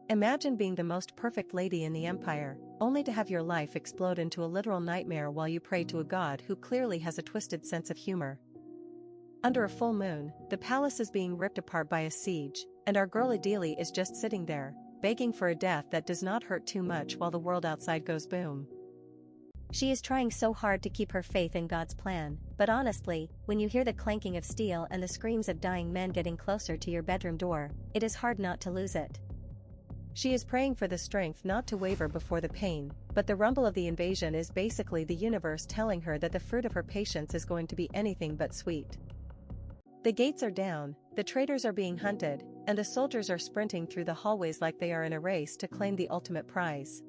Imagine being the most perfect lady in the empire, only to have your life explode into a literal nightmare while you pray to a god who clearly has a twisted sense of humor. Under a full moon, the palace is being ripped apart by a siege, and our girl Edele is just sitting there, begging for a death that does not hurt too much while the world outside goes boom. She is trying so hard to keep her faith in God's plan, but honestly, when you hear the clanking of steel and the screams of dying men getting closer to your bedroom door, it is hard not to lose it. She is praying for the strength not to waver before the pain, but the rumble of the invasion is basically the universe telling her that the fruit of her patience is going to be anything but sweet. The gates are down, the traitors are being hunted, and the soldiers are sprinting through the hallways like they are in a race to claim the ultimate prize.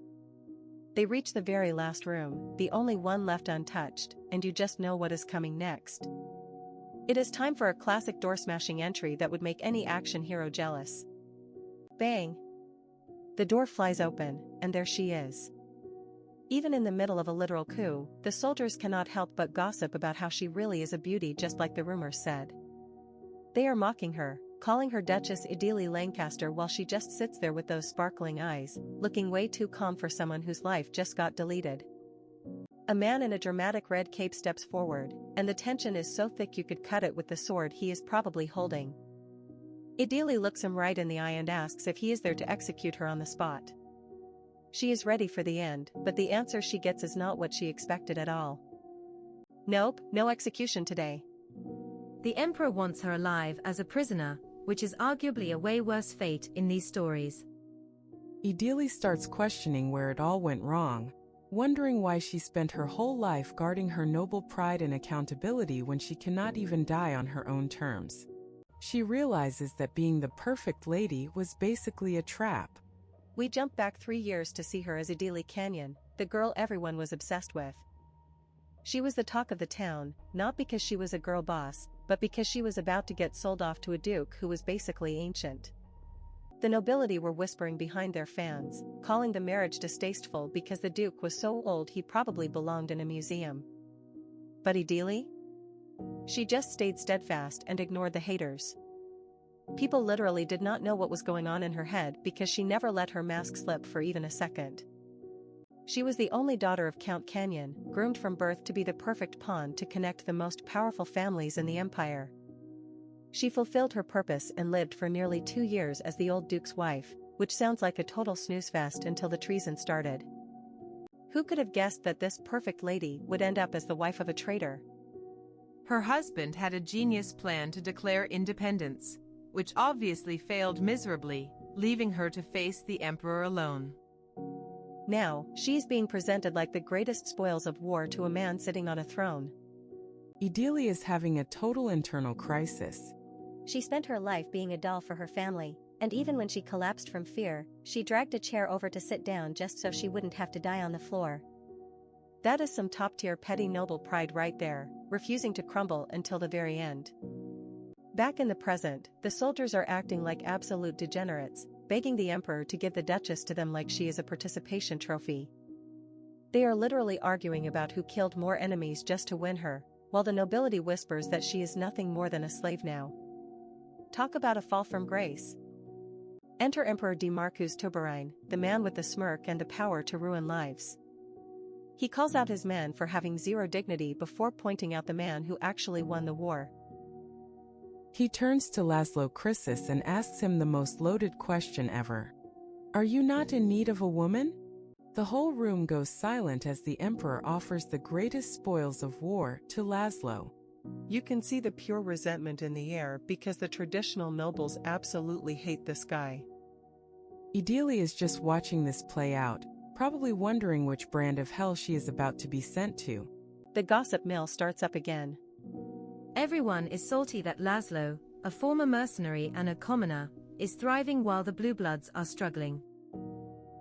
They reach the very last room, the only one left untouched, and you just know what is coming next. It is time for a classic door-smashing entry that would make any action hero jealous. Bang! The door flies open, and there she is. Even in the middle of a literal coup, the soldiers cannot help but gossip about how she really is a beauty just like the rumors said. They are mocking her, calling her Duchess Edele Lancaster while she just sits there with those sparkling eyes, looking way too calm for someone whose life just got deleted. A man in a dramatic red cape steps forward, and the tension is so thick you could cut it with the sword he is probably holding. Edele looks him right in the eye and asks if he is there to execute her on the spot. She is ready for the end, but the answer she gets is not what she expected at all. Nope, no execution today. The Emperor wants her alive as a prisoner, which is arguably a way worse fate in these stories. Edele starts questioning where it all went wrong, wondering why she spent her whole life guarding her noble pride and accountability when she cannot even die on her own terms. She realizes that being the perfect lady was basically a trap. We jump back 3 years to see her as Edele Canyon, the girl everyone was obsessed with. She was the talk of the town, not because she was a girl boss, but because she was about to get sold off to a duke who was basically ancient. The nobility were whispering behind their fans, calling the marriage distasteful because the duke was so old he probably belonged in a museum. But Edele? She just stayed steadfast and ignored the haters. People literally did not know what was going on in her head because she never let her mask slip for even a second. She was the only daughter of Count Canyon, groomed from birth to be the perfect pawn to connect the most powerful families in the empire. She fulfilled her purpose and lived for nearly 2 years as the old duke's wife, which sounds like a total snooze fest until the treason started. Who could have guessed that this perfect lady would end up as the wife of a traitor? Her husband had a genius plan to declare independence, which obviously failed miserably, leaving her to face the emperor alone. Now, she's being presented like the greatest spoils of war to a man sitting on a throne. Edele is having a total internal crisis. She spent her life being a doll for her family, and even when she collapsed from fear, she dragged a chair over to sit down just so she wouldn't have to die on the floor. That is some top-tier petty noble pride right there, refusing to crumble until the very end. Back in the present, the soldiers are acting like absolute degenerates, begging the emperor to give the duchess to them like she is a participation trophy. They are literally arguing about who killed more enemies just to win her, while the nobility whispers that she is nothing more than a slave now. Talk about a fall from grace. Enter Emperor D. Marcus Tuberine, the man with the smirk and the power to ruin lives. He calls out his men for having zero dignity before pointing out the man who actually won the war. He turns to Laslo Krissus and asks him the most loaded question ever. Are you not in need of a woman? The whole room goes silent as the emperor offers the greatest spoils of war to Laslo. You can see the pure resentment in the air because the traditional nobles absolutely hate this guy. Edele is just watching this play out, probably wondering which brand of hell she is about to be sent to. The gossip mill starts up again. Everyone is salty that Laslo, a former mercenary and a commoner, is thriving while the blue bloods are struggling.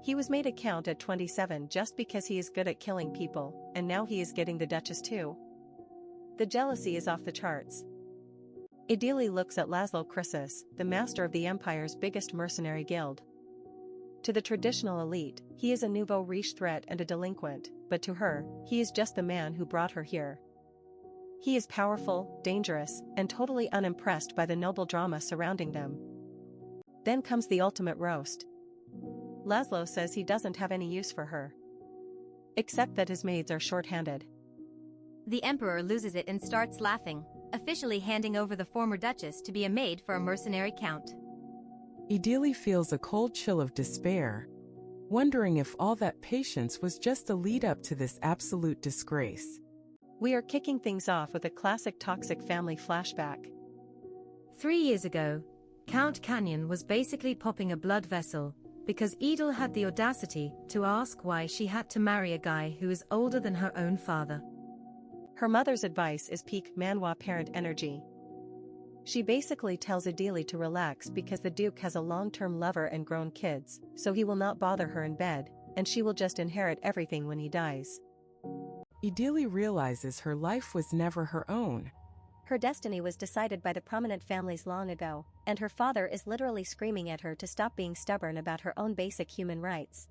He was made a count at 27 just because he is good at killing people, and now he is getting the duchess too. The jealousy is off the charts. Edele looks at Laslo Krissus, the master of the empire's biggest mercenary guild. To the traditional elite, he is a nouveau riche threat and a delinquent, but to her, he is just the man who brought her here. He is powerful, dangerous, and totally unimpressed by the noble drama surrounding them. Then comes the ultimate roast. Laslo says he doesn't have any use for her. Except that his maids are short-handed. The emperor loses it and starts laughing, officially handing over the former duchess to be a maid for a mercenary count. Edele feels a cold chill of despair, wondering if all that patience was just a lead-up to this absolute disgrace. We are kicking things off with a classic toxic family flashback. 3 years ago, Count Canyon was basically popping a blood vessel because Edele had the audacity to ask why she had to marry a guy who is older than her own father. Her mother's advice is peak Manhwa parent energy. She basically tells Edele to relax because the Duke has a long-term lover and grown kids, so he will not bother her in bed, and she will just inherit everything when he dies. Edele realizes her life was never her own. Her destiny was decided by the prominent families long ago, and her father is literally screaming at her to stop being stubborn about her own basic human rights.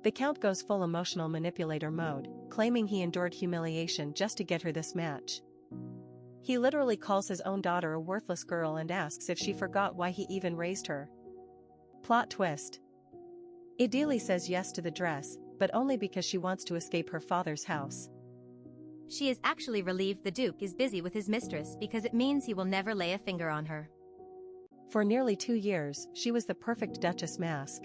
The Count goes full emotional manipulator mode, claiming he endured humiliation just to get her this match. He literally calls his own daughter a worthless girl and asks if she forgot why he even raised her. Plot twist. Edele says yes to the dress, but only because she wants to escape her father's house. She is actually relieved the Duke is busy with his mistress because it means he will never lay a finger on her. For nearly 2 years, she was the perfect Duchess mask.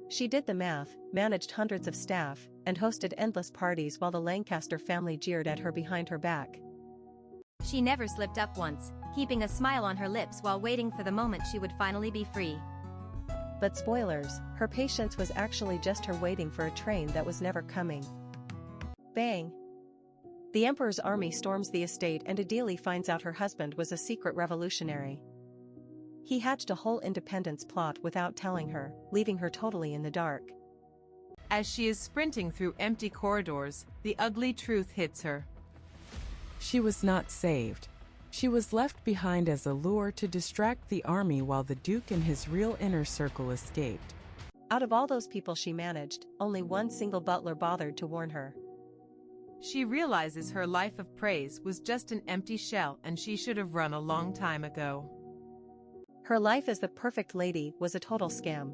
She did the math, managed hundreds of staff, and hosted endless parties while the Lancaster family jeered at her behind her back. She never slipped up once, keeping a smile on her lips while waiting for the moment she would finally be free. But spoilers, her patience was actually just her waiting for a train that was never coming. Bang! The Emperor's army storms the estate and Edele finds out her husband was a secret revolutionary. He hatched a whole independence plot without telling her, leaving her totally in the dark. As she is sprinting through empty corridors, the ugly truth hits her. She was not saved. She was left behind as a lure to distract the army while the Duke and his real inner circle escaped. Out of all those people she managed, only one single butler bothered to warn her. She realizes her life of praise was just an empty shell and she should have run a long time ago. Her life as the perfect lady was a total scam.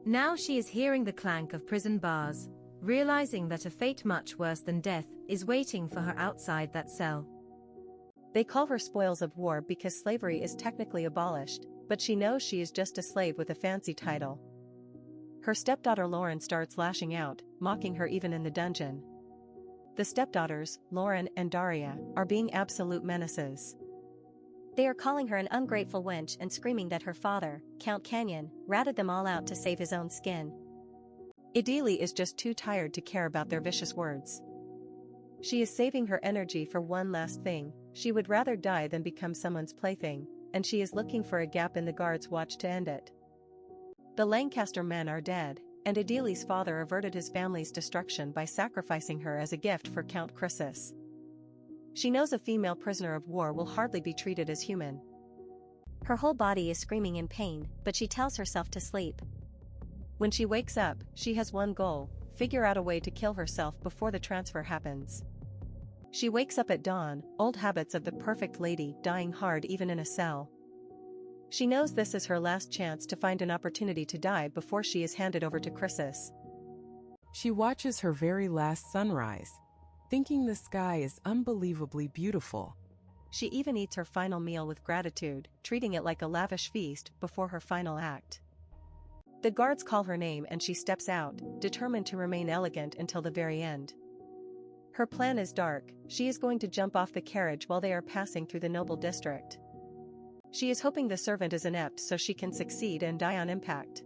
Now she is hearing the clank of prison bars, realizing that a fate much worse than death is waiting for her outside that cell. They call her spoils of war because slavery is technically abolished, but she knows she is just a slave with a fancy title. Her stepdaughter Lauren starts lashing out, mocking her even in the dungeon. The stepdaughters, Lauren and Daria, are being absolute menaces. They are calling her an ungrateful wench and screaming that her father, Count Canyon, ratted them all out to save his own skin. Edele is just too tired to care about their vicious words. She is saving her energy for one last thing. She would rather die than become someone's plaything, and she is looking for a gap in the guard's watch to end it. The Lancaster men are dead, and Edele's father averted his family's destruction by sacrificing her as a gift for Count Krissus. She knows a female prisoner of war will hardly be treated as human. Her whole body is screaming in pain, but she tells herself to sleep. When she wakes up, she has one goal: figure out a way to kill herself before the transfer happens. She wakes up at dawn, old habits of the perfect lady, dying hard even in a cell. She knows this is her last chance to find an opportunity to die before she is handed over to Krissus. She watches her very last sunrise, thinking the sky is unbelievably beautiful. She even eats her final meal with gratitude, treating it like a lavish feast before her final act. The guards call her name and she steps out, determined to remain elegant until the very end. Her plan is dark. She is going to jump off the carriage while they are passing through the noble district. She is hoping the servant is inept so she can succeed and die on impact.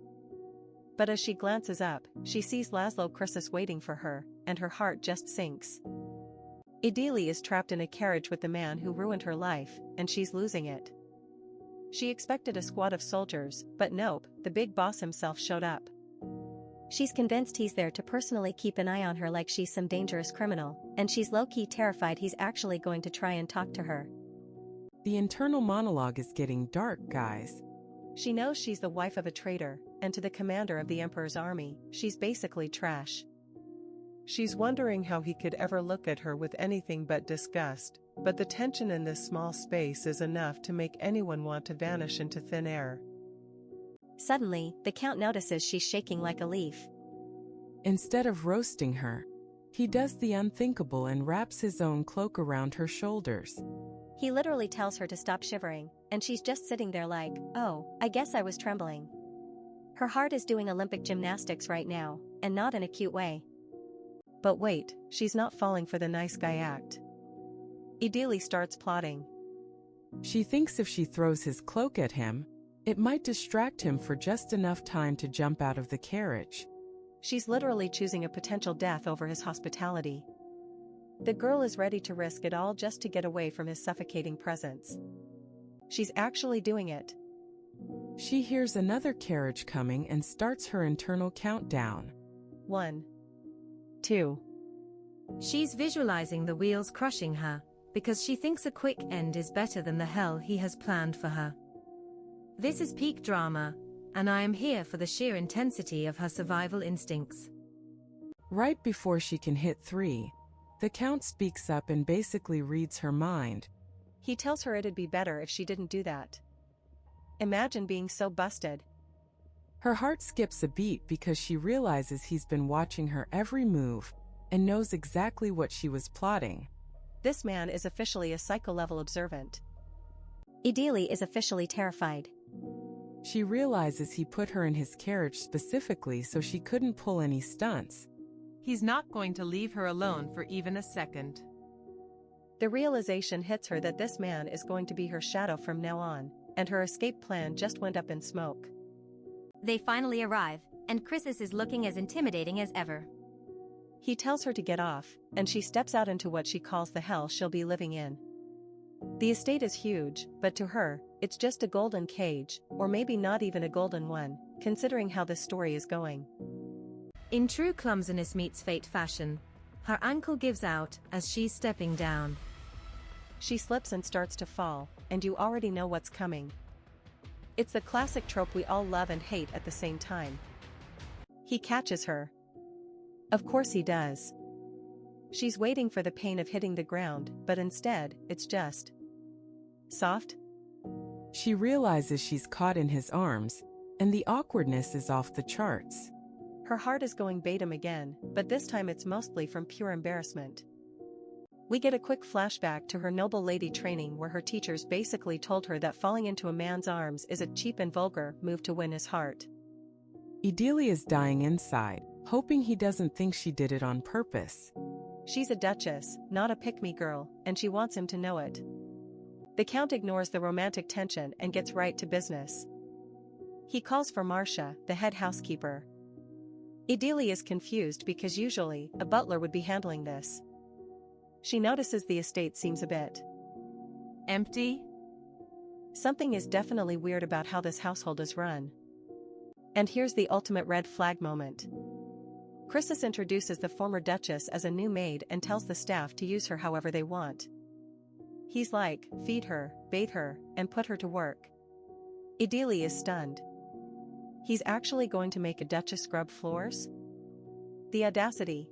But as she glances up, she sees Laslo Krissus waiting for her, and her heart just sinks. Edele is trapped in a carriage with the man who ruined her life, and she's losing it. She expected a squad of soldiers, but nope, the big boss himself showed up. She's convinced he's there to personally keep an eye on her like she's some dangerous criminal, and she's low-key terrified he's actually going to try and talk to her. The internal monologue is getting dark, guys. She knows she's the wife of a traitor, and to the commander of the Emperor's army, she's basically trash. She's wondering how he could ever look at her with anything but disgust, but the tension in this small space is enough to make anyone want to vanish into thin air. Suddenly, the Count notices she's shaking like a leaf. Instead of roasting her, he does the unthinkable and wraps his own cloak around her shoulders. He literally tells her to stop shivering, and she's just sitting there like, oh, I guess I was trembling. Her heart is doing Olympic gymnastics right now, and not in a cute way. But wait, she's not falling for the nice guy act. Edele starts plotting. She thinks if she throws his cloak at him, it might distract him for just enough time to jump out of the carriage. She's literally choosing a potential death over his hospitality. The girl is ready to risk it all just to get away from his suffocating presence. She's actually doing it. She hears another carriage coming and starts her internal countdown. 1, 2. She's visualizing the wheels crushing her, because she thinks a quick end is better than the hell he has planned for her. This is peak drama, and I am here for the sheer intensity of her survival instincts. Right before she can hit 3, the Count speaks up and basically reads her mind. He tells her it'd be better if she didn't do that. Imagine being so busted. Her heart skips a beat because she realizes he's been watching her every move and knows exactly what she was plotting. This man is officially a psycho-level observant. Edele is officially terrified. She realizes he put her in his carriage specifically so she couldn't pull any stunts. He's not going to leave her alone for even a second. The realization hits her that this man is going to be her shadow from now on, and her escape plan just went up in smoke. They finally arrive, and Krissus is looking as intimidating as ever. He tells her to get off, and she steps out into what she calls the hell she'll be living in. The estate is huge, but to her, it's just a golden cage, or maybe not even a golden one, considering how this story is going. In true clumsiness meets fate fashion, her ankle gives out as she's stepping down. She slips and starts to fall, and you already know what's coming. It's the classic trope we all love and hate at the same time. He catches her. Of course he does. She's waiting for the pain of hitting the ground, but instead, it's just soft. She realizes she's caught in his arms, and the awkwardness is off the charts. Her heart is going Batum again, but this time it's mostly from pure embarrassment. We get a quick flashback to her noble lady training where her teachers basically told her that falling into a man's arms is a cheap and vulgar move to win his heart. Edele is dying inside, hoping he doesn't think she did it on purpose. She's a duchess, not a pick-me girl, and she wants him to know it. The Count ignores the romantic tension and gets right to business. He calls for Marcia, the head housekeeper. Edele is confused because usually, a butler would be handling this. She notices the estate seems a bit Empty? Something is definitely weird about how this household is run. And here's the ultimate red flag moment. Krissus introduces the former duchess as a new maid and tells the staff to use her however they want. He's like, feed her, bathe her, and put her to work. Edele is stunned. He's actually going to make a duchess scrub floors? The audacity.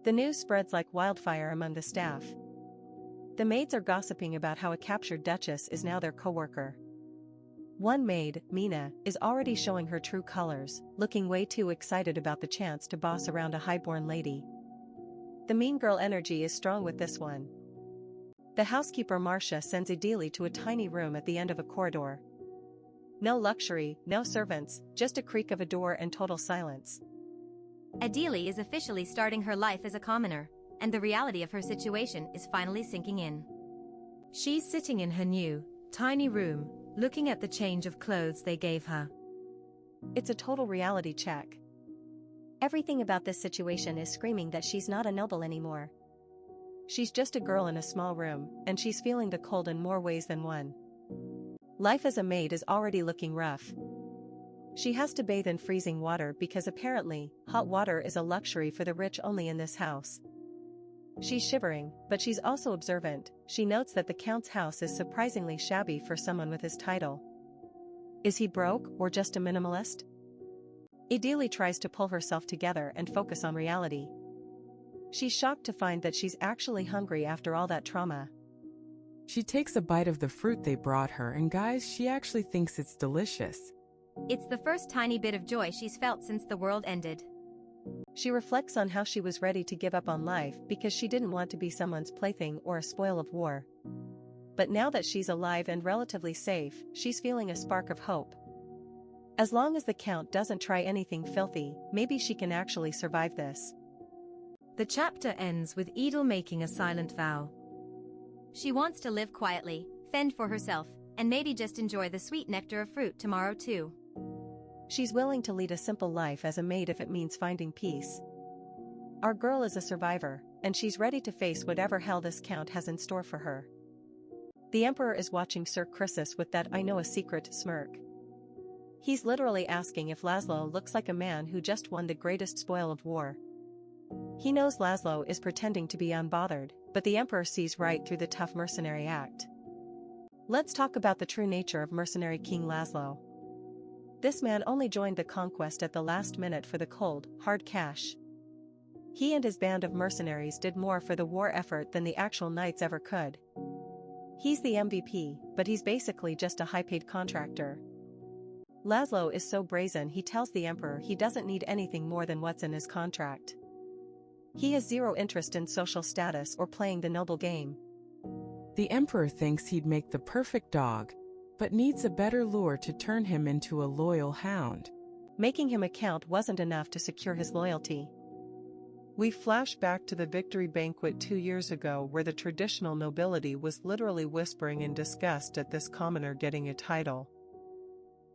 The news spreads like wildfire among the staff. The maids are gossiping about how a captured duchess is now their co-worker. One maid, Mina, is already showing her true colors, looking way too excited about the chance to boss around a highborn lady. The mean girl energy is strong with this one. The housekeeper Marcia sends Edele to a tiny room at the end of a corridor. No luxury, no servants, just a creak of a door and total silence. Edele is officially starting her life as a commoner, and the reality of her situation is finally sinking in. She's sitting in her new, tiny room, looking at the change of clothes they gave her. It's a total reality check. Everything about this situation is screaming that she's not a noble anymore. She's just a girl in a small room, and she's feeling the cold in more ways than one. Life as a maid is already looking rough. She has to bathe in freezing water because apparently, hot water is a luxury for the rich only in this house. She's shivering, but she's also observant. She notes that the Count's house is surprisingly shabby for someone with his title. Is he broke or just a minimalist? Edele tries to pull herself together and focus on reality. She's shocked to find that she's actually hungry after all that trauma. She takes a bite of the fruit they brought her and guys, she actually thinks it's delicious. It's the first tiny bit of joy she's felt since the world ended. She reflects on how she was ready to give up on life because she didn't want to be someone's plaything or a spoil of war. But now that she's alive and relatively safe, she's feeling a spark of hope. As long as the Count doesn't try anything filthy, maybe she can actually survive this. The chapter ends with Edele making a silent vow. She wants to live quietly, fend for herself, and maybe just enjoy the sweet nectar of fruit tomorrow too. She's willing to lead a simple life as a maid if it means finding peace. Our girl is a survivor, and she's ready to face whatever hell this Count has in store for her. The Emperor is watching Sir Krissus with that "I know a secret" smirk. He's literally asking if Laslo looks like a man who just won the greatest spoil of war. He knows Laslo is pretending to be unbothered, but the Emperor sees right through the tough mercenary act. Let's talk about the true nature of Mercenary King Laslo. This man only joined the conquest at the last minute for the cold, hard cash. He and his band of mercenaries did more for the war effort than the actual knights ever could. He's the MVP, but he's basically just a high-paid contractor. Laslo is so brazen he tells the Emperor he doesn't need anything more than what's in his contract. He has zero interest in social status or playing the noble game. The Emperor thinks he'd make the perfect dog, but needs a better lure to turn him into a loyal hound. Making him a count wasn't enough to secure his loyalty. We flash back to the victory banquet 2 years ago where the traditional nobility was literally whispering in disgust at this commoner getting a title.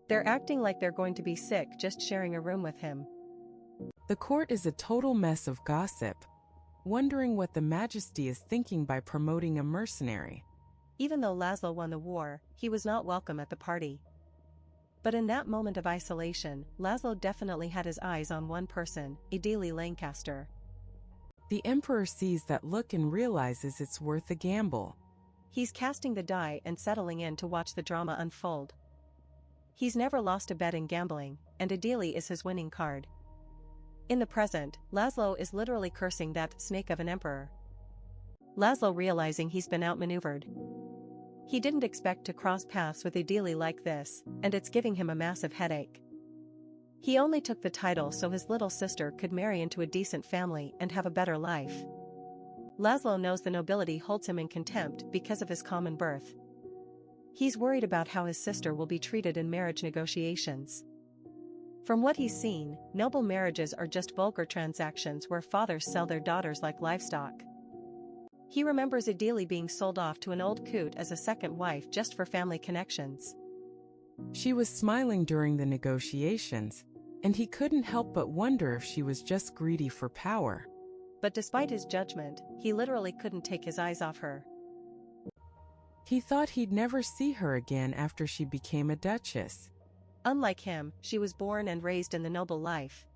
They're acting like they're going to be sick just sharing a room with him. The court is a total mess of gossip, wondering what the Majesty is thinking by promoting a mercenary. Even though Laslo won the war, he was not welcome at the party. But in that moment of isolation, Laslo definitely had his eyes on one person, Edele Lancaster. The Emperor sees that look and realizes it's worth a gamble. He's casting the die and settling in to watch the drama unfold. He's never lost a bet in gambling, and Edele is his winning card. In the present, Laslo is literally cursing that snake of an emperor. Laslo realizing he's been outmaneuvered. He didn't expect to cross paths with Edele like this, and it's giving him a massive headache. He only took the title so his little sister could marry into a decent family and have a better life. Laslo knows the nobility holds him in contempt because of his common birth. He's worried about how his sister will be treated in marriage negotiations. From what he's seen, noble marriages are just vulgar transactions where fathers sell their daughters like livestock. He remembers Edele being sold off to an old coot as a second wife just for family connections. She was smiling during the negotiations, and he couldn't help but wonder if she was just greedy for power. But despite his judgment, he literally couldn't take his eyes off her. He thought he'd never see her again after she became a duchess. Unlike him, she was born and raised in the noble life.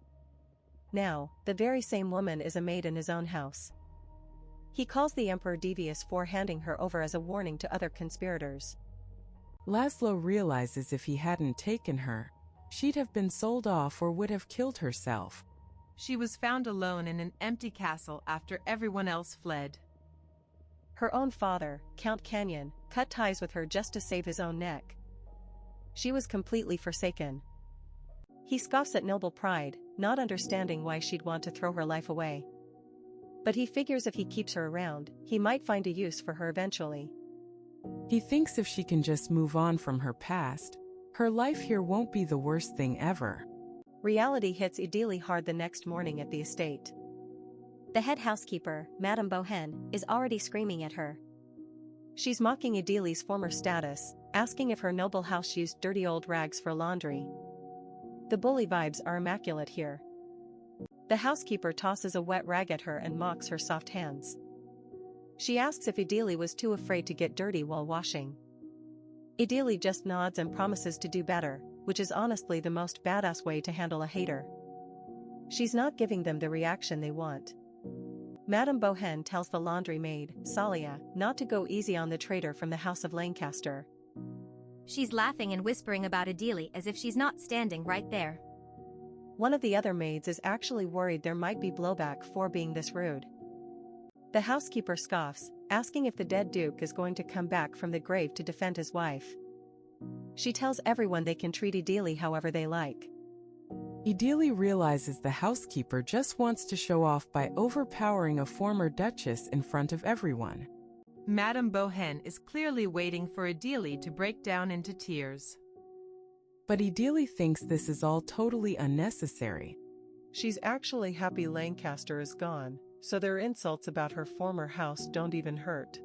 Now, the very same woman is a maid in his own house. He calls the Emperor devious for handing her over as a warning to other conspirators. Laslo realizes if he hadn't taken her, she'd have been sold off or would have killed herself. She was found alone in an empty castle after everyone else fled. Her own father, Count Canyon, cut ties with her just to save his own neck. She was completely forsaken. He scoffs at noble pride, not understanding why she'd want to throw her life away. But he figures if he keeps her around, he might find a use for her eventually. He thinks if she can just move on from her past, her life here won't be the worst thing ever. Reality hits Edele hard the next morning at the estate. The head housekeeper, Madame Bohen, is already screaming at her. She's mocking Edele's former status, asking if her noble house used dirty old rags for laundry. The bully vibes are immaculate here. The housekeeper tosses a wet rag at her and mocks her soft hands. She asks if Edele was too afraid to get dirty while washing. Edele just nods and promises to do better, which is honestly the most badass way to handle a hater. She's not giving them the reaction they want. Madame Bohen tells the laundry maid, Salia, not to go easy on the traitor from the House of Lancaster. She's laughing and whispering about Edele as if she's not standing right there. One of the other maids is actually worried there might be blowback for being this rude. The housekeeper scoffs, asking if the dead duke is going to come back from the grave to defend his wife. She tells everyone they can treat Edele however they like. Edele realizes the housekeeper just wants to show off by overpowering a former duchess in front of everyone. Madame Bohen is clearly waiting for Edele to break down into tears. But Edele thinks this is all totally unnecessary. She's actually happy Lancaster is gone, so their insults about her former house don't even hurt.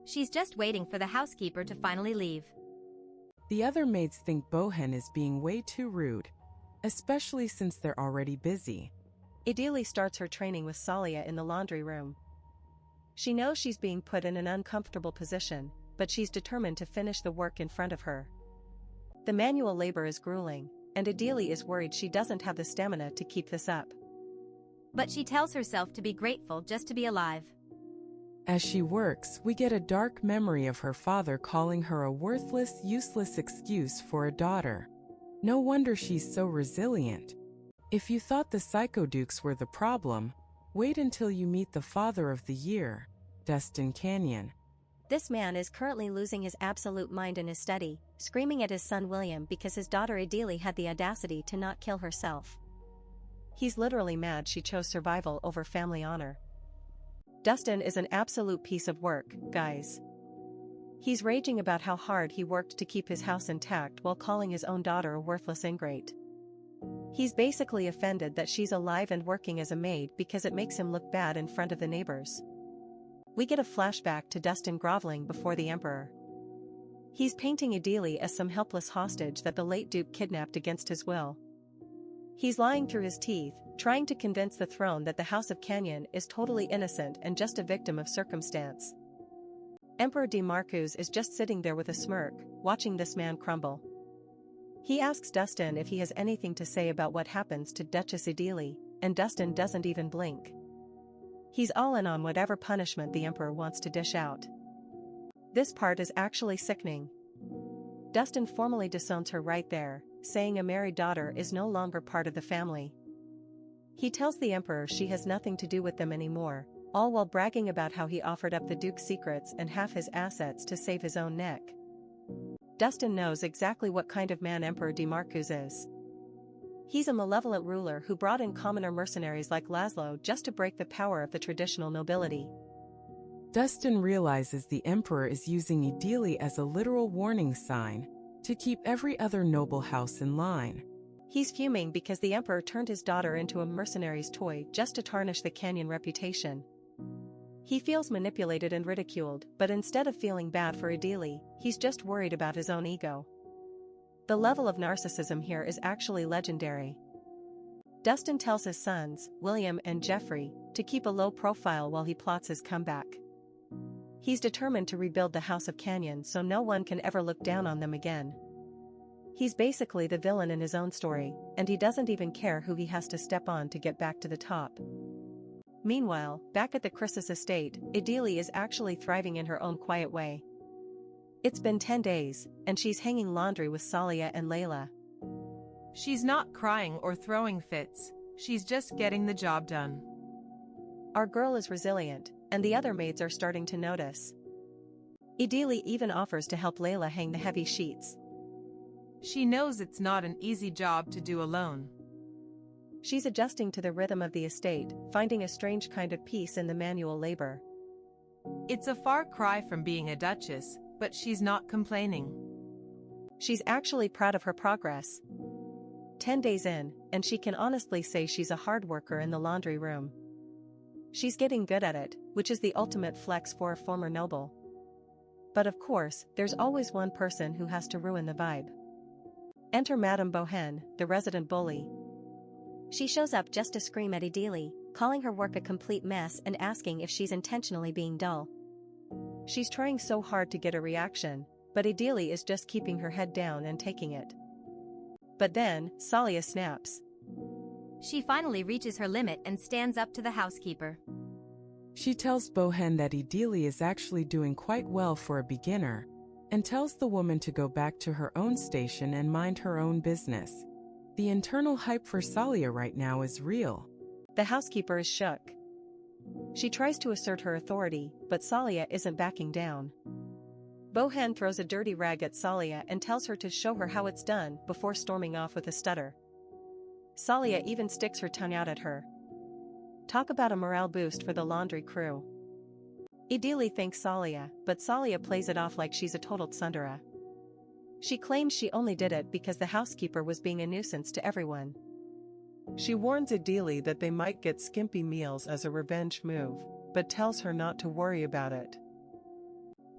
She's just waiting for the housekeeper to finally leave. The other maids think Bohen is being way too rude, especially since they're already busy. Edele starts her training with Salia in the laundry room. She knows she's being put in an uncomfortable position, but she's determined to finish the work in front of her. The manual labor is grueling, and Edele is worried she doesn't have the stamina to keep this up. But she tells herself to be grateful just to be alive. As she works, we get a dark memory of her father calling her a worthless, useless excuse for a daughter. No wonder she's so resilient. If you thought the psychodukes were the problem, wait until you meet the father of the year, Dustin Canyon. This man is currently losing his absolute mind in his study, screaming at his son William because his daughter Edele had the audacity to not kill herself. He's literally mad she chose survival over family honor. Dustin is an absolute piece of work, guys. He's raging about how hard he worked to keep his house intact while calling his own daughter a worthless ingrate. He's basically offended that she's alive and working as a maid because it makes him look bad in front of the neighbors. We get a flashback to Dustin groveling before the emperor. He's painting Edele as some helpless hostage that the late Duke kidnapped against his will. He's lying through his teeth, trying to convince the throne that the House of Canyon is totally innocent and just a victim of circumstance. Emperor DeMarcus is just sitting there with a smirk, watching this man crumble. He asks Dustin if he has anything to say about what happens to Duchess Edele, and Dustin doesn't even blink. He's all in on whatever punishment the emperor wants to dish out. This part is actually sickening. Dustin formally disowns her right there, saying a married daughter is no longer part of the family. He tells the emperor she has nothing to do with them anymore, all while bragging about how he offered up the Duke's secrets and half his assets to save his own neck. Dustin knows exactly what kind of man Emperor DeMarcus is. He's a malevolent ruler who brought in commoner mercenaries like Laslo just to break the power of the traditional nobility. Dustin realizes the emperor is using Edele as a literal warning sign to keep every other noble house in line. He's fuming because the emperor turned his daughter into a mercenary's toy just to tarnish the Canyon reputation. He feels manipulated and ridiculed, but instead of feeling bad for Edele, he's just worried about his own ego. The level of narcissism here is actually legendary. Dustin tells his sons, William and Geoffrey, to keep a low profile while he plots his comeback. He's determined to rebuild the House of Canyon so no one can ever look down on them again. He's basically the villain in his own story, and he doesn't even care who he has to step on to get back to the top. Meanwhile, back at the Krissus estate, Edele is actually thriving in her own quiet way. It's been 10 days, and she's hanging laundry with Salia and Layla. She's not crying or throwing fits, she's just getting the job done. Our girl is resilient, and the other maids are starting to notice. Edele even offers to help Layla hang the heavy sheets. She knows it's not an easy job to do alone. She's adjusting to the rhythm of the estate, finding a strange kind of peace in the manual labor. It's a far cry from being a duchess, but she's not complaining. She's actually proud of her progress. 10 days in, and she can honestly say she's a hard worker in the laundry room. She's getting good at it, which is the ultimate flex for a former noble. But of course, there's always one person who has to ruin the vibe. Enter Madame Bohen, the resident bully. She shows up just to scream at Edele, calling her work a complete mess and asking if she's intentionally being dull. She's trying so hard to get a reaction, but Edele is just keeping her head down and taking it. But then, Salia snaps. She finally reaches her limit and stands up to the housekeeper. She tells Bohen that Edele is actually doing quite well for a beginner, and tells the woman to go back to her own station and mind her own business. The internal hype for Salia right now is real. The housekeeper is shook. She tries to assert her authority, but Salia isn't backing down. Bohan throws a dirty rag at Salia and tells her to show her how it's done before storming off with a stutter. Salia even sticks her tongue out at her. Talk about a morale boost for the laundry crew. Edele thanks Salia, but Salia plays it off like she's a total tsundere. She claims she only did it because the housekeeper was being a nuisance to everyone. She warns Edele that they might get skimpy meals as a revenge move, but tells her not to worry about it.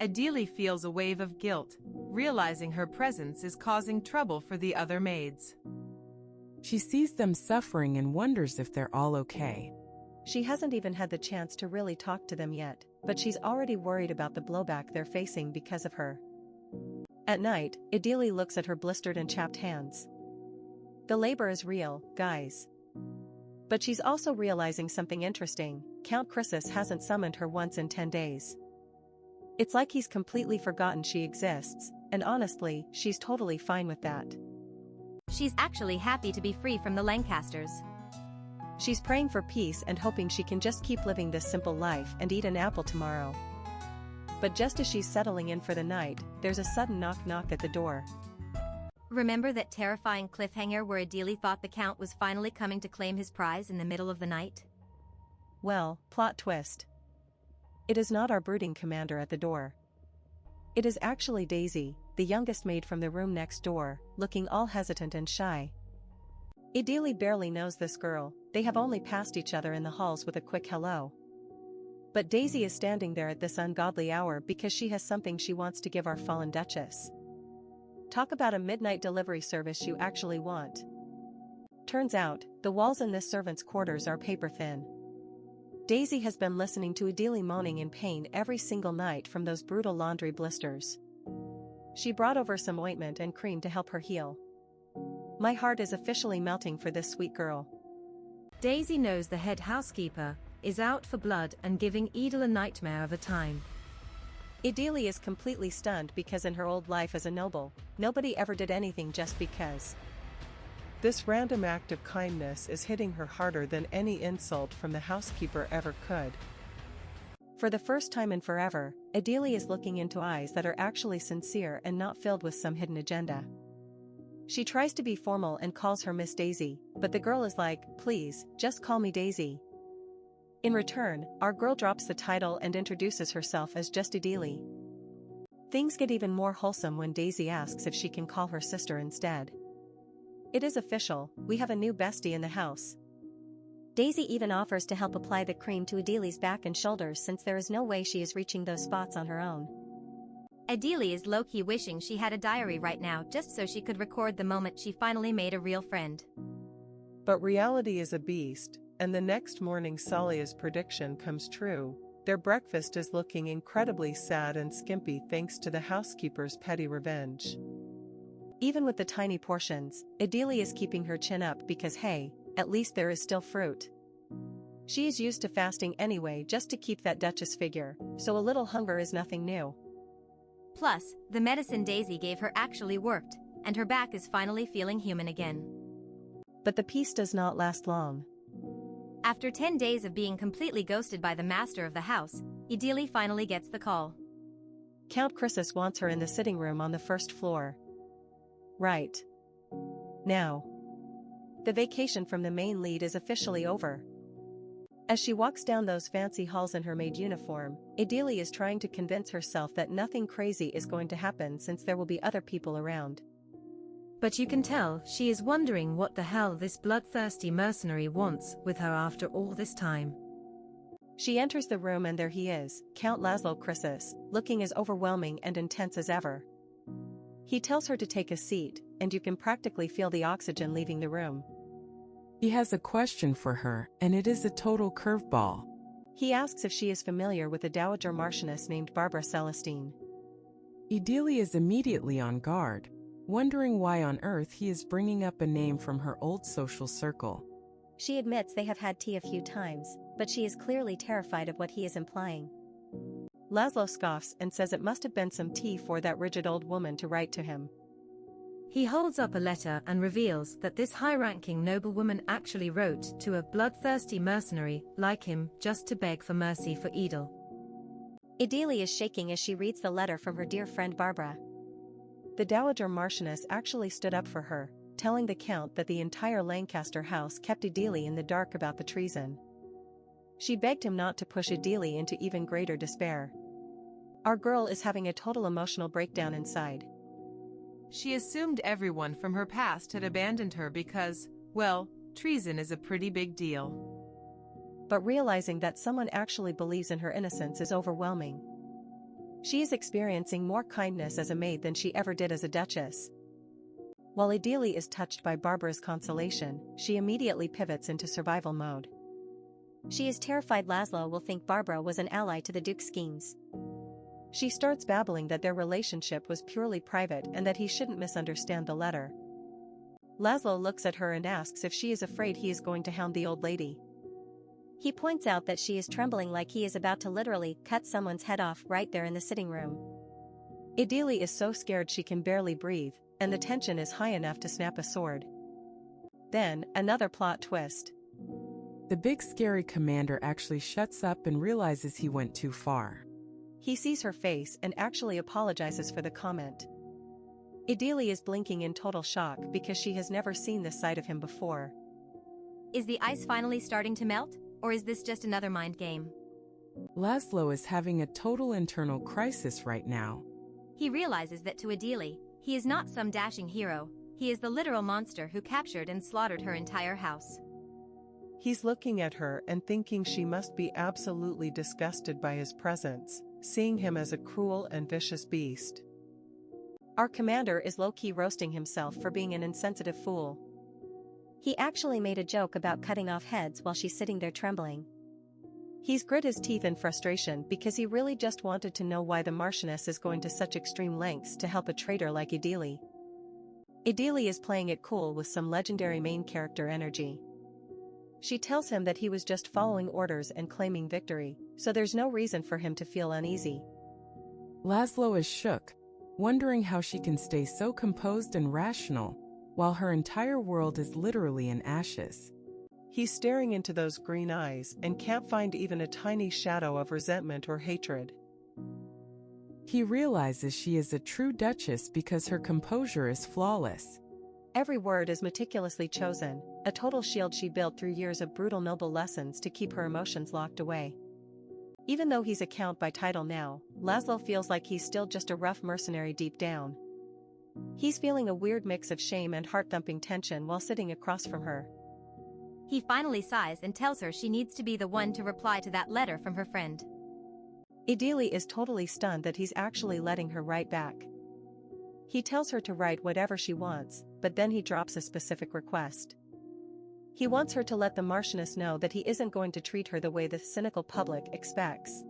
Edele feels a wave of guilt, realizing her presence is causing trouble for the other maids. She sees them suffering and wonders if they're all okay. She hasn't even had the chance to really talk to them yet, but she's already worried about the blowback they're facing because of her. At night, Edele looks at her blistered and chapped hands. The labor is real, guys. But she's also realizing something interesting. Count Krissus hasn't summoned her once in 10 days. It's like he's completely forgotten she exists, and honestly, she's totally fine with that. She's actually happy to be free from the Lancasters. She's praying for peace and hoping she can just keep living this simple life and eat an apple tomorrow. But just as she's settling in for the night, there's a sudden knock-knock at the door. Remember that terrifying cliffhanger where Edele thought the Count was finally coming to claim his prize in the middle of the night? Well, plot twist. It is not our brooding commander at the door. It is actually Daisy, the youngest maid from the room next door, looking all hesitant and shy. Edele barely knows this girl, they have only passed each other in the halls with a quick hello. But Daisy is standing there at this ungodly hour because she has something she wants to give our fallen Duchess. Talk about a midnight delivery service you actually want. Turns out, the walls in this servant's quarters are paper thin. Daisy has been listening to Edele moaning in pain every single night from those brutal laundry blisters. She brought over some ointment and cream to help her heal. My heart is officially melting for this sweet girl. Daisy knows the head housekeeper is out for blood and giving Edele a nightmare of a time. Edele is completely stunned because in her old life as a noble, nobody ever did anything just because. This random act of kindness is hitting her harder than any insult from the housekeeper ever could. For the first time in forever, Edele is looking into eyes that are actually sincere and not filled with some hidden agenda. She tries to be formal and calls her Miss Daisy, but the girl is like, please, just call me Daisy. In return, our girl drops the title and introduces herself as just Edele. Things get even more wholesome when Daisy asks if she can call her sister instead. It is official, we have a new bestie in the house. Daisy even offers to help apply the cream to Edele's back and shoulders since there is no way she is reaching those spots on her own. Edele is low-key wishing she had a diary right now just so she could record the moment she finally made a real friend. But reality is a beast, and the next morning Salia's prediction comes true. Their breakfast is looking incredibly sad and skimpy thanks to the housekeeper's petty revenge. Even with the tiny portions, Edele is keeping her chin up because hey, at least there is still fruit. She is used to fasting anyway just to keep that Duchess figure, so a little hunger is nothing new. Plus, the medicine Daisy gave her actually worked, and her back is finally feeling human again. But the peace does not last long. After 10 days of being completely ghosted by the master of the house, Edele finally gets the call. Count Krissus wants her in the sitting room on the first floor. Right now. The vacation from the main lead is officially over. As she walks down those fancy halls in her maid uniform, Edele is trying to convince herself that nothing crazy is going to happen since there will be other people around. But you can tell she is wondering what the hell this bloodthirsty mercenary wants with her after all this time. She enters the room and there he is, Count Laslo Krissus, looking as overwhelming and intense as ever. He tells her to take a seat, and you can practically feel the oxygen leaving the room. He has a question for her, and it is a total curveball. He asks if she is familiar with a dowager marchioness named Barbara Celestine. Edele is immediately on guard, wondering why on earth he is bringing up a name from her old social circle. She admits they have had tea a few times, but she is clearly terrified of what he is implying. Laslo scoffs and says it must have been some tea for that rigid old woman to write to him. He holds up a letter and reveals that this high-ranking noblewoman actually wrote to a bloodthirsty mercenary like him just to beg for mercy for Edele. Edele is shaking as she reads the letter from her dear friend Barbara. The Dowager Marchioness actually stood up for her, telling the Count that the entire Lancaster house kept Edele in the dark about the treason. She begged him not to push Edele into even greater despair. Our girl is having a total emotional breakdown inside. She assumed everyone from her past had abandoned her because, well, treason is a pretty big deal. But realizing that someone actually believes in her innocence is overwhelming. She is experiencing more kindness as a maid than she ever did as a duchess. While Edele is touched by Barbara's consolation, she immediately pivots into survival mode. She is terrified Laslo will think Barbara was an ally to the Duke's schemes. She starts babbling that their relationship was purely private and that he shouldn't misunderstand the letter. Laslo looks at her and asks if she is afraid he is going to hound the old lady. He points out that she is trembling like he is about to literally cut someone's head off right there in the sitting room. Edele is so scared she can barely breathe, and the tension is high enough to snap a sword. Then, another plot twist. The big scary commander actually shuts up and realizes he went too far. He sees her face and actually apologizes for the comment. Edele is blinking in total shock because she has never seen this side of him before. Is the ice finally starting to melt, or is this just another mind game? Laslo is having a total internal crisis right now. He realizes that to Edele, he is not some dashing hero, he is the literal monster who captured and slaughtered her entire house. He's looking at her and thinking she must be absolutely disgusted by his presence, seeing him as a cruel and vicious beast. Our commander is low-key roasting himself for being an insensitive fool. He actually made a joke about cutting off heads while she's sitting there trembling. He's grit his teeth in frustration because he really just wanted to know why the Marchioness is going to such extreme lengths to help a traitor like Edele. Edele is playing it cool with some legendary main character energy. She tells him that he was just following orders and claiming victory, so there's no reason for him to feel uneasy. Laslo is shook, wondering how she can stay so composed and rational, while her entire world is literally in ashes. He's staring into those green eyes and can't find even a tiny shadow of resentment or hatred. He realizes she is a true duchess because her composure is flawless. Every word is meticulously chosen, a total shield she built through years of brutal noble lessons to keep her emotions locked away. Even though he's a count by title now, Laslo feels like he's still just a rough mercenary deep down. He's feeling a weird mix of shame and heart-thumping tension while sitting across from her. He finally sighs and tells her she needs to be the one to reply to that letter from her friend. Edele is totally stunned that he's actually letting her write back. He tells her to write whatever she wants, but then he drops a specific request. He wants her to let the Marchioness know that he isn't going to treat her the way the cynical public expects.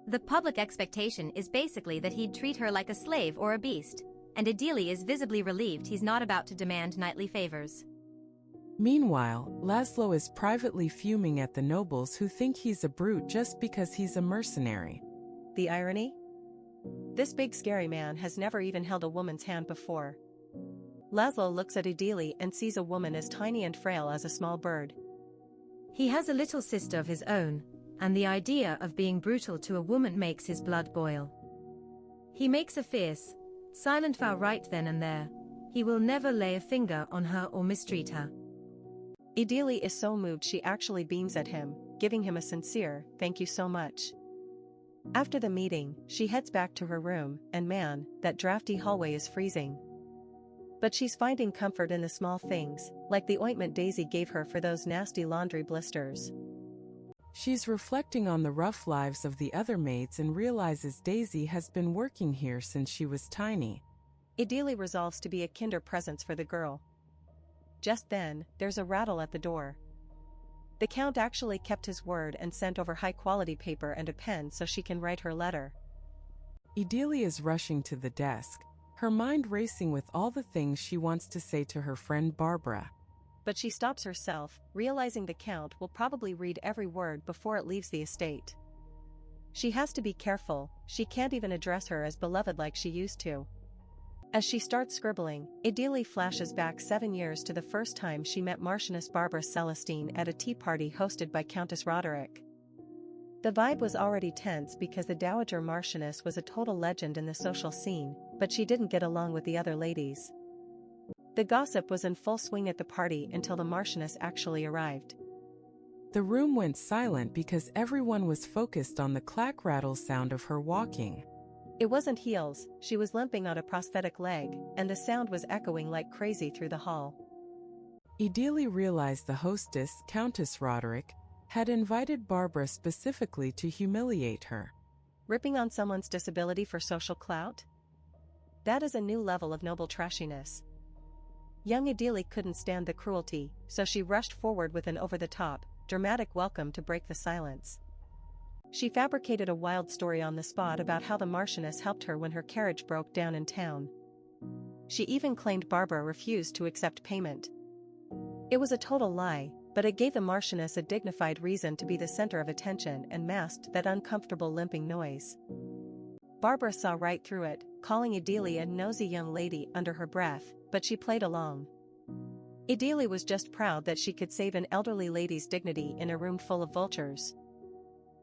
The public expectation is basically that he'd treat her like a slave or a beast, and Edele is visibly relieved he's not about to demand knightly favors. Meanwhile, Laslo is privately fuming at the nobles who think he's a brute just because he's a mercenary. The irony? This big scary man has never even held a woman's hand before. Laslo looks at Edele and sees a woman as tiny and frail as a small bird. He has a little sister of his own, and the idea of being brutal to a woman makes his blood boil. He makes a fierce, silent vow right then and there. He will never lay a finger on her or mistreat her. Edele is so moved she actually beams at him, giving him a sincere, "Thank you so much." After the meeting, she heads back to her room, and man, that drafty hallway is freezing. But she's finding comfort in the small things, like the ointment Daisy gave her for those nasty laundry blisters. She's reflecting on the rough lives of the other maids and realizes Daisy has been working here since she was tiny. Edele resolves to be a kinder presence for the girl. Just then, there's a rattle at the door. The Count actually kept his word and sent over high-quality paper and a pen so she can write her letter. Edele is rushing to the desk, her mind racing with all the things she wants to say to her friend Barbara. But she stops herself, realizing the Count will probably read every word before it leaves the estate. She has to be careful, she can't even address her as beloved like she used to. As she starts scribbling, Edele flashes back 7 years to the first time she met Marchioness Barbara Celestine at a tea party hosted by Countess Roderick. The vibe was already tense because the Dowager Marchioness was a total legend in the social scene, but she didn't get along with the other ladies. The gossip was in full swing at the party until the Marchioness actually arrived. The room went silent because everyone was focused on the clack-rattle sound of her walking. It wasn't heels, she was limping on a prosthetic leg, and the sound was echoing like crazy through the hall. Edele realized the hostess, Countess Roderick, had invited Barbara specifically to humiliate her. Ripping on someone's disability for social clout? That is a new level of noble trashiness. Young Edele couldn't stand the cruelty, so she rushed forward with an over-the-top, dramatic welcome to break the silence. She fabricated a wild story on the spot about how the Marchioness helped her when her carriage broke down in town. She even claimed Barbara refused to accept payment. It was a total lie, but it gave the Marchioness a dignified reason to be the center of attention and masked that uncomfortable limping noise. Barbara saw right through it, calling Edele a nosy young lady under her breath, but she played along. Edele was just proud that she could save an elderly lady's dignity in a room full of vultures.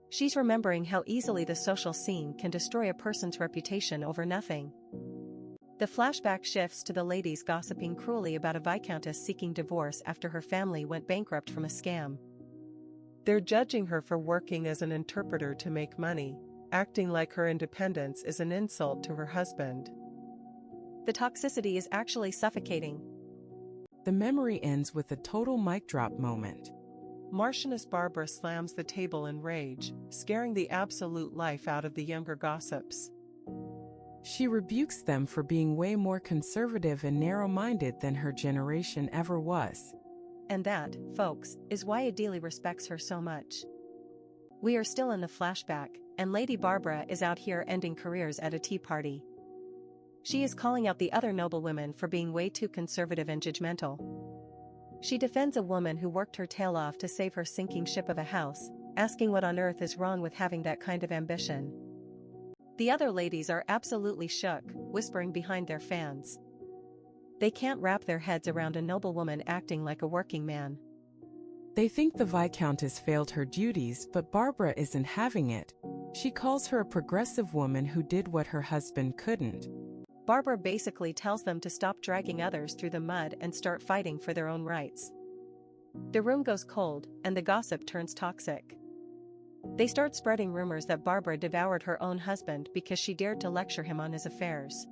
She's remembering how easily the social scene can destroy a person's reputation over nothing. The flashback shifts to the ladies gossiping cruelly about a viscountess seeking divorce after her family went bankrupt from a scam. They're judging her for working as an interpreter to make money, acting like her independence is an insult to her husband. The toxicity is actually suffocating. The memory ends with a total mic drop moment. Marchioness Barbara slams the table in rage, scaring the absolute life out of the younger gossips. She rebukes them for being way more conservative and narrow-minded than her generation ever was. And that, folks, is why Edele respects her so much. We are still in the flashback, and Lady Barbara is out here ending careers at a tea party. She is calling out the other noblewomen for being way too conservative and judgmental. She defends a woman who worked her tail off to save her sinking ship of a house, asking what on earth is wrong with having that kind of ambition. The other ladies are absolutely shook, whispering behind their fans. They can't wrap their heads around a noblewoman acting like a working man. They think the Viscountess failed her duties, but Barbara isn't having it. She calls her a progressive woman who did what her husband couldn't. Barbara basically tells them to stop dragging others through the mud and start fighting for their own rights. The room goes cold, and the gossip turns toxic. They start spreading rumors that Barbara devoured her own husband because she dared to lecture him on his affairs.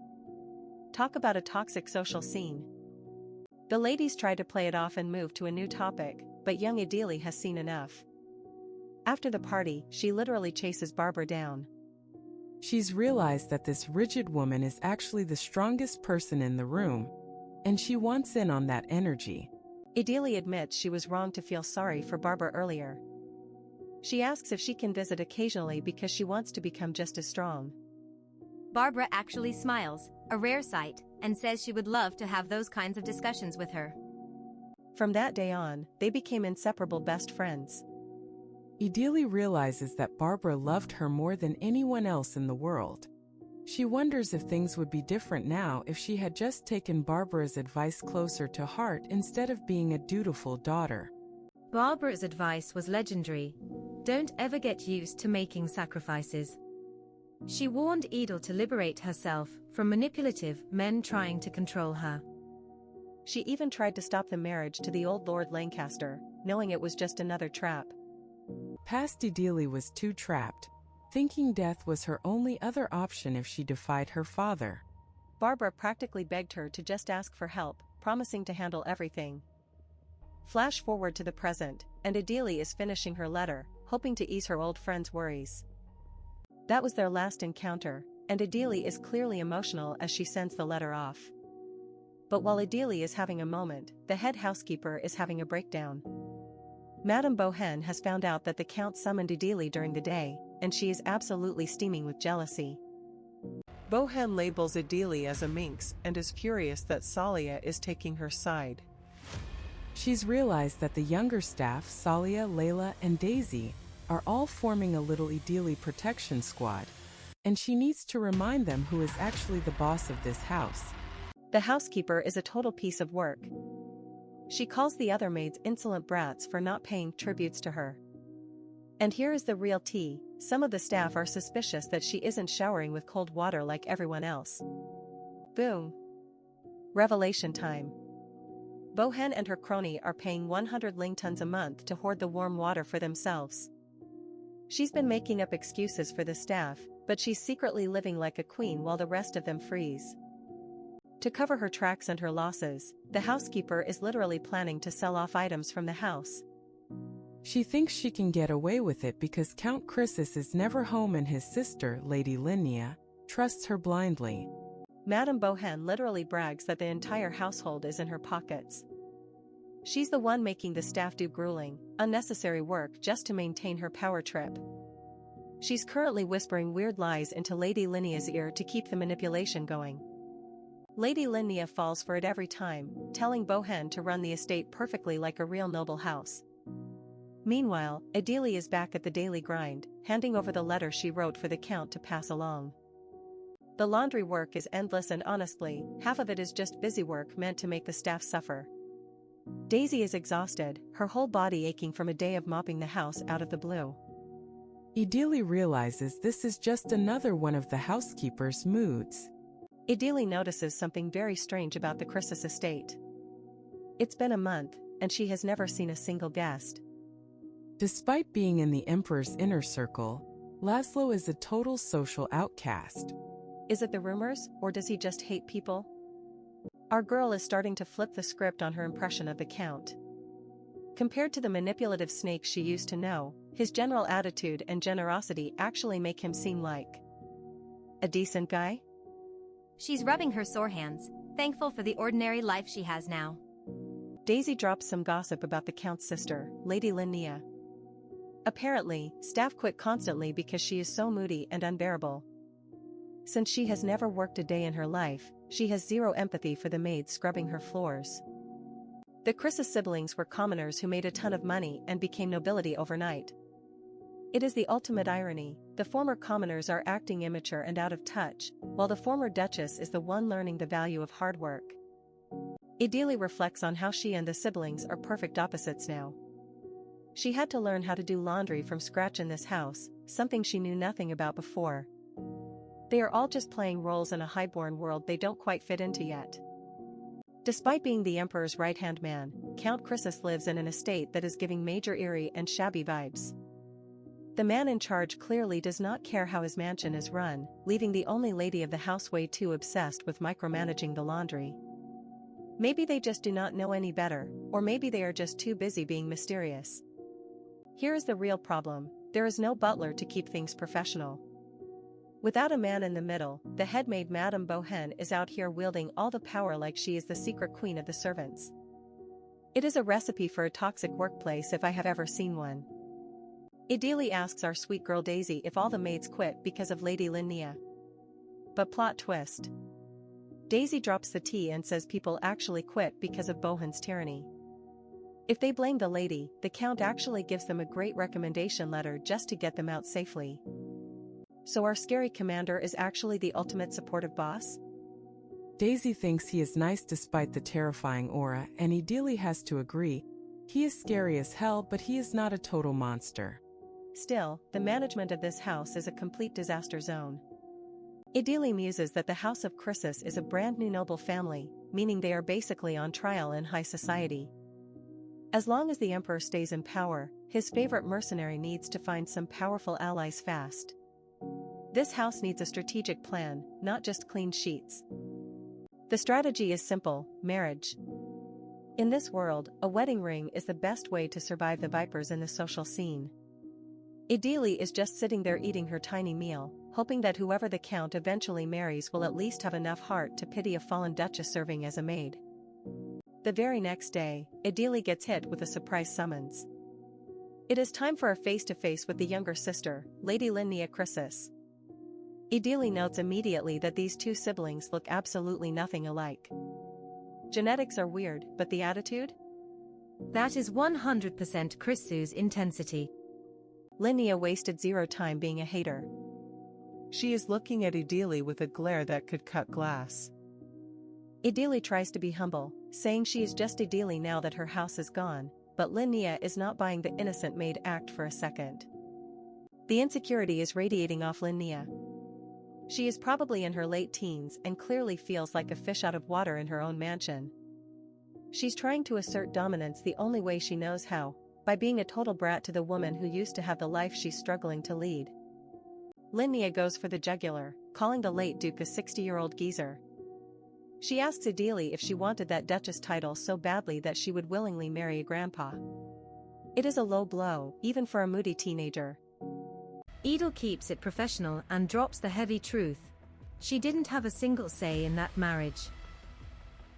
Talk about a toxic social scene. The ladies try to play it off and move to a new topic, but young Edele has seen enough. After the party, she literally chases Barbara down. She's realized that this rigid woman is actually the strongest person in the room, and she wants in on that energy. Edele admits she was wrong to feel sorry for Barbara earlier. She asks if she can visit occasionally because she wants to become just as strong. Barbara actually smiles, a rare sight, and says she would love to have those kinds of discussions with her. From that day on, they became inseparable best friends. Edele realizes that Barbara loved her more than anyone else in the world. She wonders if things would be different now if she had just taken Barbara's advice closer to heart instead of being a dutiful daughter. Barbara's advice was legendary. Don't ever get used to making sacrifices. She warned Edele to liberate herself from manipulative men trying to control her. She even tried to stop the marriage to the old Lord Lancaster, knowing it was just another trap. Past Edele was too trapped, thinking death was her only other option if she defied her father. Barbara practically begged her to just ask for help, promising to handle everything. Flash forward to the present, and Edele is finishing her letter, hoping to ease her old friend's worries. That was their last encounter, and Edele is clearly emotional as she sends the letter off. But while Edele is having a moment, the head housekeeper is having a breakdown. Madame Bohen has found out that the Count summoned Edele during the day, and she is absolutely steaming with jealousy. Bohen labels Edele as a minx and is furious that Salia is taking her side. She's realized that the younger staff, Salia, Layla, and Daisy, are all forming a little Edele protection squad, and she needs to remind them who is actually the boss of this house. The housekeeper is a total piece of work. She calls the other maids insolent brats for not paying tributes to her. And here is the real tea, some of the staff are suspicious that she isn't showering with cold water like everyone else. Boom. Revelation time. Bohan and her crony are paying 100 ling tons a month to hoard the warm water for themselves. She's been making up excuses for the staff, but she's secretly living like a queen while the rest of them freeze. To cover her tracks and her losses, the housekeeper is literally planning to sell off items from the house. She thinks she can get away with it because Count Krissus is never home and his sister, Lady Linnea, trusts her blindly. Madame Bohan literally brags that the entire household is in her pockets. She's the one making the staff do grueling, unnecessary work just to maintain her power trip. She's currently whispering weird lies into Lady Linnea's ear to keep the manipulation going. Lady Linnea falls for it every time, telling Bohan to run the estate perfectly like a real noble house. Meanwhile, Edele is back at the daily grind, handing over the letter she wrote for the Count to pass along. The laundry work is endless and honestly, half of it is just busy work meant to make the staff suffer. Daisy is exhausted, her whole body aching from a day of mopping the house out of the blue. Edele realizes this is just another one of the housekeeper's moods. Edele notices something very strange about the Krissus estate. It's been a month, and she has never seen a single guest. Despite being in the Emperor's inner circle, Laslo is a total social outcast. Is it the rumors, or does he just hate people? Our girl is starting to flip the script on her impression of the Count. Compared to the manipulative snake she used to know, his general attitude and generosity actually make him seem like a decent guy? She's rubbing her sore hands, thankful for the ordinary life she has now. Daisy drops some gossip about the Count's sister, Lady Linnea. Apparently, staff quit constantly because she is so moody and unbearable. Since she has never worked a day in her life, she has zero empathy for the maids scrubbing her floors. The Krissus siblings were commoners who made a ton of money and became nobility overnight. It is the ultimate irony, the former commoners are acting immature and out of touch, while the former duchess is the one learning the value of hard work. Edele reflects on how she and the siblings are perfect opposites now. She had to learn how to do laundry from scratch in this house, something she knew nothing about before. They are all just playing roles in a highborn world they don't quite fit into yet. Despite being the Emperor's right-hand man, Count Krissus lives in an estate that is giving major eerie and shabby vibes. The man in charge clearly does not care how his mansion is run, leaving the only lady of the house way too obsessed with micromanaging the laundry. Maybe they just do not know any better, or maybe they are just too busy being mysterious. Here is the real problem, there is no butler to keep things professional. Without a man in the middle, the head maid Madame Bohan is out here wielding all the power like she is the secret queen of the servants. It is a recipe for a toxic workplace if I have ever seen one. Edele asks our sweet girl Daisy if all the maids quit because of Lady Linnea. But plot twist. Daisy drops the tea and says people actually quit because of Bohan's tyranny. If they blame the lady, the Count actually gives them a great recommendation letter just to get them out safely. So our scary commander is actually the ultimate supportive boss? Daisy thinks he is nice despite the terrifying aura, and Edele has to agree. He is scary as hell, but he is not a total monster. Still, the management of this house is a complete disaster zone. Edele muses that the House of Krissus is a brand new noble family, meaning they are basically on trial in high society. As long as the Emperor stays in power, his favorite mercenary needs to find some powerful allies fast. This house needs a strategic plan, not just clean sheets. The strategy is simple: marriage. In this world, a wedding ring is the best way to survive the vipers in the social scene. Edele is just sitting there eating her tiny meal, hoping that whoever the Count eventually marries will at least have enough heart to pity a fallen duchess serving as a maid. The very next day, Edele gets hit with a surprise summons. It is time for a face-to-face with the younger sister, Lady Linnea Krissus. Edele notes immediately that these two siblings look absolutely nothing alike. Genetics are weird, but the attitude? That is 100% Krissus intensity. Linnea wasted zero time being a hater. She is looking at Edele with a glare that could cut glass. Edele tries to be humble, saying she is just Edele now that her house is gone, but Linnea is not buying the innocent maid act for a second. The insecurity is radiating off Linnea. She is probably in her late teens and clearly feels like a fish out of water in her own mansion. She's trying to assert dominance the only way she knows how, by being a total brat to the woman who used to have the life she's struggling to lead. Linnea goes for the jugular, calling the late Duke a 60-year-old geezer. She asks Edele if she wanted that Duchess title so badly that she would willingly marry a grandpa. It is a low blow, even for a moody teenager. Edele keeps it professional and drops the heavy truth. She didn't have a single say in that marriage.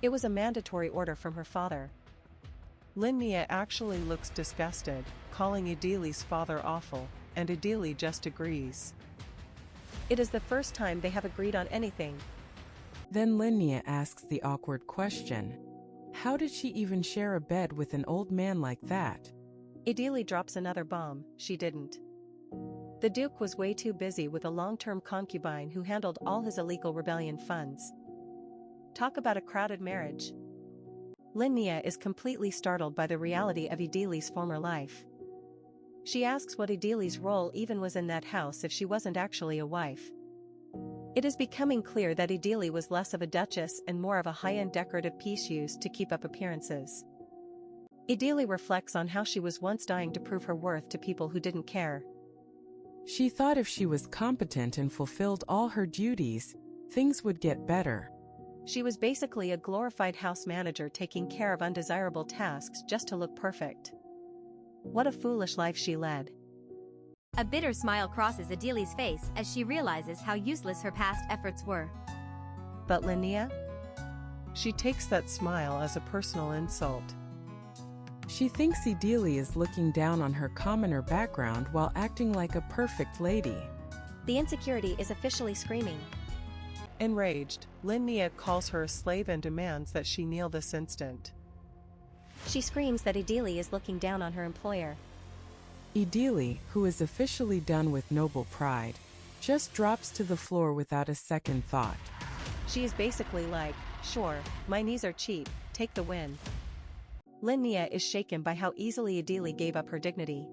It was a mandatory order from her father. Linnea actually looks disgusted, calling Edele's father awful, and Edele just agrees. It is the first time they have agreed on anything. Then Linnea asks the awkward question. How did she even share a bed with an old man like that? Edele drops another bomb, she didn't. The Duke was way too busy with a long-term concubine who handled all his illegal rebellion funds. Talk about a crowded marriage. Linnea is completely startled by the reality of Edele's former life. She asks what Edele's role even was in that house if she wasn't actually a wife. It is becoming clear that Edele was less of a duchess and more of a high-end decorative piece used to keep up appearances. Edele reflects on how she was once dying to prove her worth to people who didn't care. She thought if she was competent and fulfilled all her duties, things would get better. She was basically a glorified house manager taking care of undesirable tasks just to look perfect. What a foolish life she led. A bitter smile crosses Edele's face as she realizes how useless her past efforts were. But Linnea? She takes that smile as a personal insult. She thinks Edele is looking down on her commoner background while acting like a perfect lady. The insecurity is officially screaming. Enraged, Linnea calls her a slave and demands that she kneel this instant. She screams that Edele is looking down on her employer. Edele, who is officially done with noble pride, just drops to the floor without a second thought. She is basically like, sure, my knees are cheap, take the win. Linnea is shaken by how easily Edele gave up her dignity.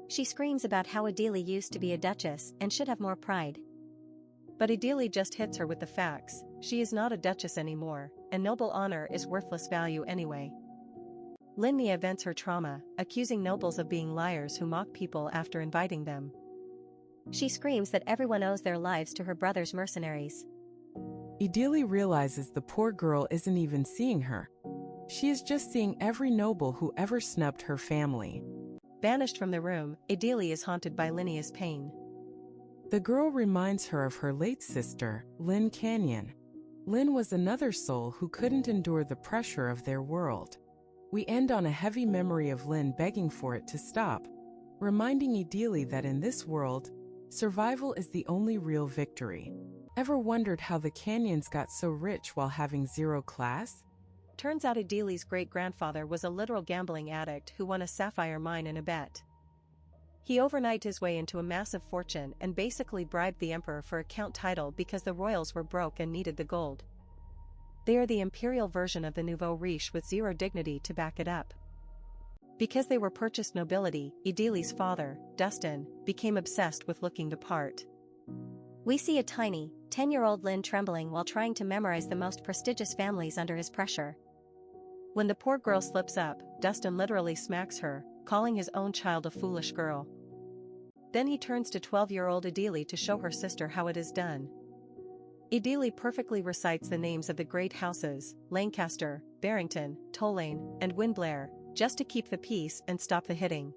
She screams about how Edele used to be a duchess and should have more pride. But Edele just hits her with the facts. She is not a duchess anymore, and noble honor is worthless value anyway. Linnea vents her trauma, accusing nobles of being liars who mock people after inviting them. She screams that everyone owes their lives to her brother's mercenaries. Edele realizes the poor girl isn't even seeing her. She is just seeing every noble who ever snubbed her family. Banished from the room, Edele is haunted by Linnea's pain. The girl reminds her of her late sister, Lynn Canyon. Lynn was another soul who couldn't endure the pressure of their world. We end on a heavy memory of Lynn begging for it to stop, reminding Edele that in this world, survival is the only real victory. Ever wondered how the Canyons got so rich while having zero class? Turns out Edele's great-grandfather was a literal gambling addict who won a sapphire mine in a bet. He overnighted his way into a massive fortune and basically bribed the emperor for a count title because the royals were broke and needed the gold. They are the imperial version of the nouveau riche with zero dignity to back it up. Because they were purchased nobility, Edele's father, Dustin, became obsessed with looking the part. We see a tiny, 10-year-old Lynn trembling while trying to memorize the most prestigious families under his pressure. When the poor girl slips up, Dustin literally smacks her, calling his own child a foolish girl. Then he turns to 12-year-old Edele to show her sister how it is done. Edele perfectly recites the names of the great houses, Lancaster, Barrington, Tolane, and Wynblair, just to keep the peace and stop the hitting.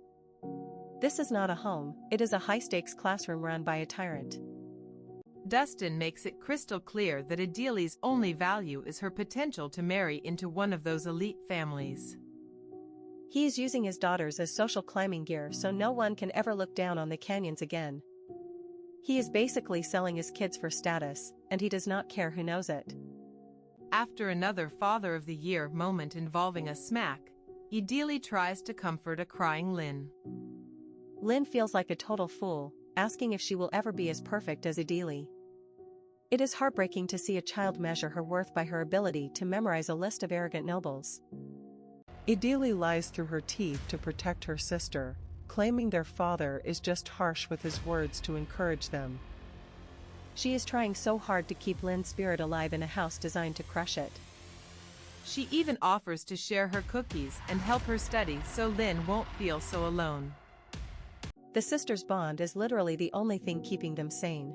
This is not a home, it is a high-stakes classroom run by a tyrant. Dustin makes it crystal clear that Edele's only value is her potential to marry into one of those elite families. He is using his daughters as social climbing gear so no one can ever look down on the Canyons again. He is basically selling his kids for status, and he does not care who knows it. After another Father of the Year moment involving a smack, Edele tries to comfort a crying Lynn. Lynn feels like a total fool, asking if she will ever be as perfect as Edele. It is heartbreaking to see a child measure her worth by her ability to memorize a list of arrogant nobles. Edele lies through her teeth to protect her sister, claiming their father is just harsh with his words to encourage them. She is trying so hard to keep Lin's spirit alive in a house designed to crush it. She even offers to share her cookies and help her study so Lin won't feel so alone. The sisters' bond is literally the only thing keeping them sane.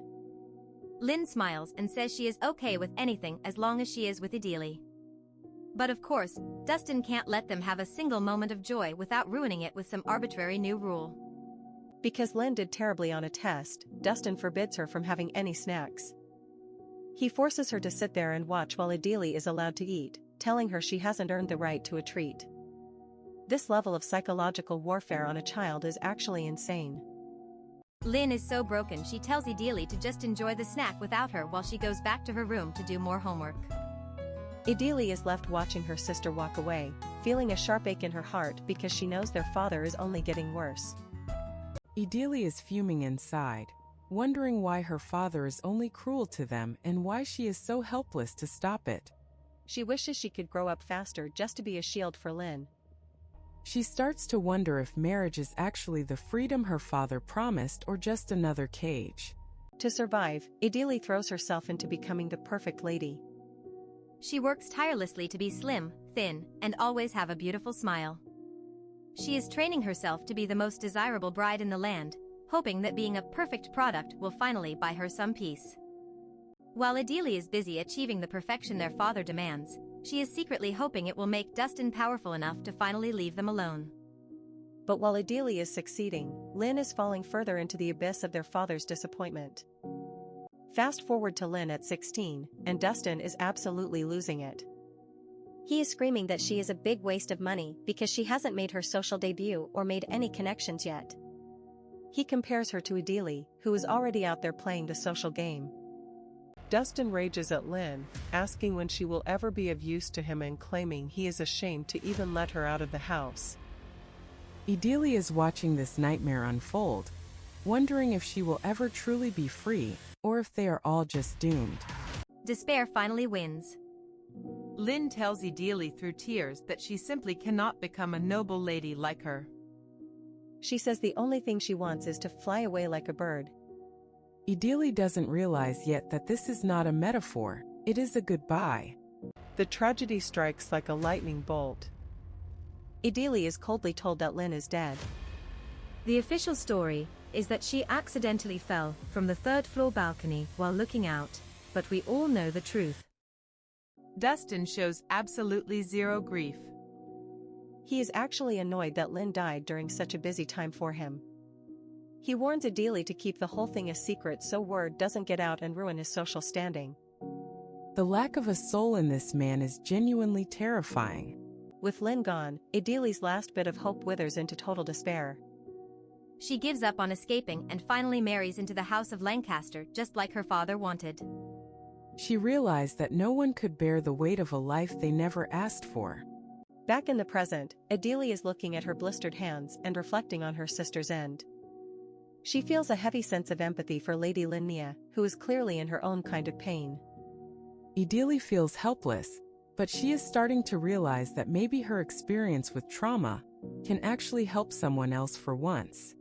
Lin smiles and says she is okay with anything as long as she is with Edele. But of course, Dustin can't let them have a single moment of joy without ruining it with some arbitrary new rule. Because Lin did terribly on a test, Dustin forbids her from having any snacks. He forces her to sit there and watch while Edele is allowed to eat, telling her she hasn't earned the right to a treat. This level of psychological warfare on a child is actually insane. Lin is so broken she tells Edele to just enjoy the snack without her while she goes back to her room to do more homework. Edele is left watching her sister walk away, feeling a sharp ache in her heart because she knows their father is only getting worse. Edele is fuming inside, wondering why her father is only cruel to them and why she is so helpless to stop it. She wishes she could grow up faster just to be a shield for Lin. She starts to wonder if marriage is actually the freedom her father promised or just another cage. To survive, Edele throws herself into becoming the perfect lady. She works tirelessly to be slim, thin, and always have a beautiful smile. She is training herself to be the most desirable bride in the land, hoping that being a perfect product will finally buy her some peace. While Edele is busy achieving the perfection their father demands, she is secretly hoping it will make Dustin powerful enough to finally leave them alone. But while Edele is succeeding, Lin is falling further into the abyss of their father's disappointment. Fast forward to Lin at 16, and Dustin is absolutely losing it. He is screaming that she is a big waste of money because she hasn't made her social debut or made any connections yet. He compares her to Edele, who is already out there playing the social game. Dustin rages at Lin, asking when she will ever be of use to him and claiming he is ashamed to even let her out of the house. Edele is watching this nightmare unfold, wondering if she will ever truly be free, or if they are all just doomed. Despair finally wins. Lin tells Edele through tears that she simply cannot become a noble lady like her. She says the only thing she wants is to fly away like a bird. Edele doesn't realize yet that this is not a metaphor, it is a goodbye. The tragedy strikes like a lightning bolt. Edele is coldly told that Lin is dead. The official story is that she accidentally fell from the third-floor balcony while looking out, but we all know the truth. Dustin shows absolutely zero grief. He is actually annoyed that Lin died during such a busy time for him. He warns Edele to keep the whole thing a secret so word doesn't get out and ruin his social standing. The lack of a soul in this man is genuinely terrifying. With Lin gone, Edele's last bit of hope withers into total despair. She gives up on escaping and finally marries into the House of Lancaster just like her father wanted. She realized that no one could bear the weight of a life they never asked for. Back in the present, Edele is looking at her blistered hands and reflecting on her sister's end. She feels a heavy sense of empathy for Lady Linnea, who is clearly in her own kind of pain. Edele feels helpless, but she is starting to realize that maybe her experience with trauma can actually help someone else for once.